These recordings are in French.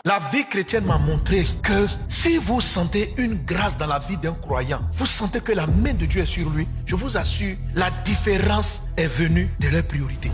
La vie chrétienne m'a montré que si vous sentez une grâce dans la vie d'un croyant, vous sentez que la main de Dieu est sur lui, je vous assure, la différence est venue de leur priorité.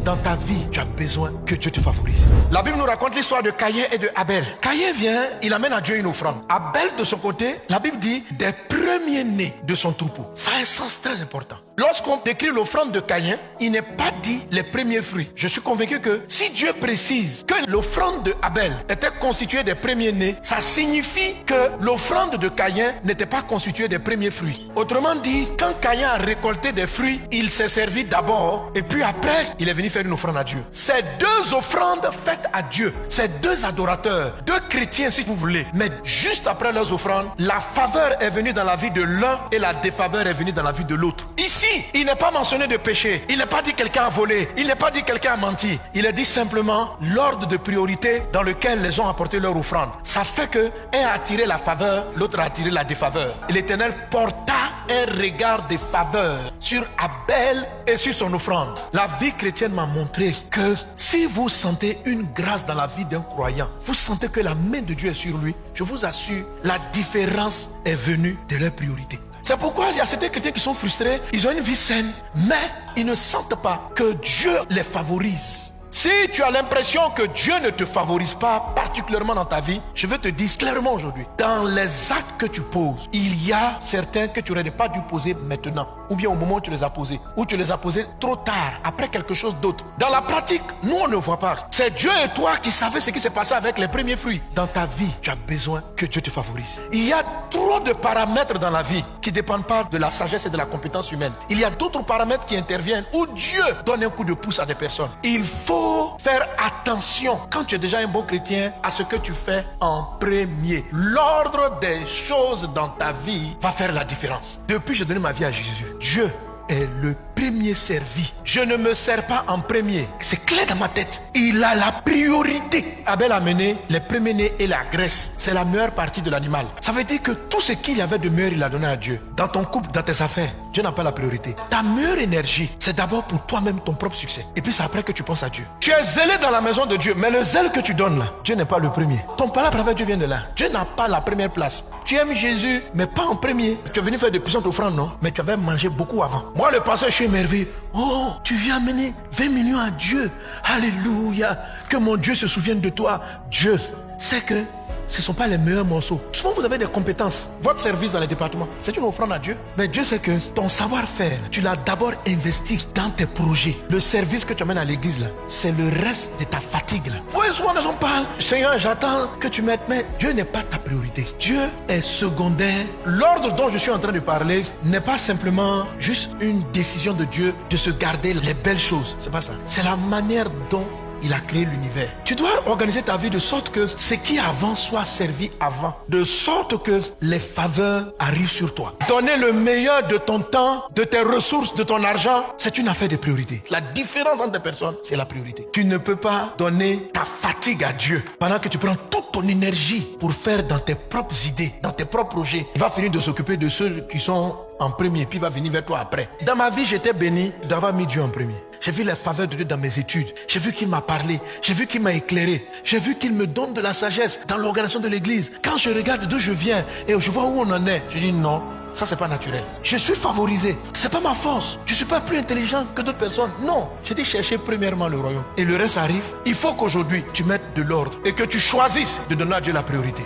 Dans ta vie, tu as besoin que Dieu te favorise. La Bible nous raconte l'histoire de Caïn et de Abel. Caïn vient, il amène à Dieu une offrande. Abel, de son côté, la Bible dit des premiers-nés de son troupeau. Ça a un sens très important. Lorsqu'on décrit l'offrande de Caïn, il n'est pas dit les premiers fruits. Je suis convaincu que si Dieu précise que l'offrande de Abel était constituée des premiers-nés, ça signifie que l'offrande de Caïn n'était pas constituée des premiers fruits. Autrement dit, quand Caïn a récolté des fruits, il s'est servi d'abord et puis après, il est venu faire une offrande à Dieu. Ces deux offrandes faites à Dieu, ces deux adorateurs, deux chrétiens si vous voulez, mais juste après leurs offrandes, la faveur est venue dans la vie de l'un et la défaveur est venue dans la vie de l'autre. Ici, il n'est pas mentionné de péché, il n'est pas dit quelqu'un a volé, il n'est pas dit quelqu'un a menti, il est dit simplement l'ordre de priorité dans lequel les gens ont apporté leur offrande. Ça fait que un a attiré la faveur, l'autre a attiré la défaveur. Et l'Éternel porta un regard de faveur sur Abel et sur son offrande. La vie chrétienne m'a montré que si vous sentez une grâce dans la vie d'un croyant, vous sentez que la main de Dieu est sur lui, je vous assure, la différence est venue de leur priorité. C'est pourquoi il y a certains chrétiens qui sont frustrés, ils ont une vie saine, mais ils ne sentent pas que Dieu les favorise. Si tu as l'impression que Dieu ne te favorise pas, particulièrement dans ta vie, je veux te dire clairement aujourd'hui, dans les actes que tu poses, il y a certains que tu n'aurais pas dû poser maintenant, ou bien au moment où tu les as posés, ou tu les as posés trop tard, après quelque chose d'autre. Dans la pratique, nous on ne voit pas. C'est Dieu et toi qui savez ce qui s'est passé avec les premiers fruits. Dans ta vie, tu as besoin que Dieu te favorise. Il y a trop de paramètres dans la vie qui ne dépendent pas de la sagesse et de la compétence humaine. Il y a d'autres paramètres qui interviennent où Dieu donne un coup de pouce à des personnes. Il faut faire attention, quand tu es déjà un bon chrétien, à ce que tu fais en premier. L'ordre des choses dans ta vie va faire la différence. Depuis que j'ai donné ma vie à Jésus, Dieu est le premier servi. Je ne me sers pas en premier. C'est clair dans ma tête. Il a la priorité. Abel a mené les premiers-nés et la graisse. C'est la meilleure partie de l'animal. Ça veut dire que tout ce qu'il y avait de meilleur, il l'a donné à Dieu. Dans ton couple, dans tes affaires, Dieu n'a pas la priorité. Ta meilleure énergie, c'est d'abord pour toi-même ton propre succès. Et puis c'est après que tu penses à Dieu. Tu es zélé dans la maison de Dieu, mais le zèle que tu donnes là, Dieu n'est pas le premier. Ton palabre avec Dieu vient de là. Dieu n'a pas la première place. Tu aimes Jésus, mais pas en premier. Tu es venu faire de puissantes offrandes, non? Mais tu avais mangé beaucoup avant. Moi, le pasteur, je suis émerveillé. Oh, tu viens amener 20 millions à Dieu. Alléluia. Que mon Dieu se souvienne de toi. Dieu sait que ce ne sont pas les meilleurs morceaux. Souvent, vous avez des compétences. Votre service dans les départements, c'est une offrande à Dieu. Mais Dieu sait que ton savoir-faire, tu l'as d'abord investi dans tes projets. Le service que tu amènes à l'église, là, c'est le reste de ta fatigue. Là. Vous voyez, souvent, les gens parlent. Seigneur, j'attends que tu m'aides. Mais Dieu n'est pas ta priorité. Dieu est secondaire. L'ordre dont je suis en train de parler n'est pas simplement juste une décision de Dieu de se garder les belles choses. C'est pas ça. C'est la manière dont il a créé l'univers. Tu dois organiser ta vie de sorte que ce qui est avant soit servi avant. De sorte que les faveurs arrivent sur toi. Donner le meilleur de ton temps, de tes ressources, de ton argent, c'est une affaire de priorité. La différence entre les personnes, c'est la priorité. Tu ne peux pas donner ta fatigue à Dieu pendant que tu prends toute ton énergie pour faire dans tes propres idées, dans tes propres projets. Il va finir de s'occuper de ceux qui sont en premier, puis il va venir vers toi après. Dans ma vie, j'étais béni d'avoir mis Dieu en premier. J'ai vu les faveurs de Dieu dans mes études. J'ai vu qu'il m'a parlé. J'ai vu qu'il m'a éclairé. J'ai vu qu'il me donne de la sagesse dans l'organisation de l'église. Quand je regarde d'où je viens et je vois où on en est, je dis non, ça c'est pas naturel. Je suis favorisé. C'est pas ma force. Je suis pas plus intelligent que d'autres personnes. Non. J'ai dit chercher premièrement le royaume. Et le reste arrive. Il faut qu'aujourd'hui tu mettes de l'ordre et que tu choisisses de donner à Dieu la priorité.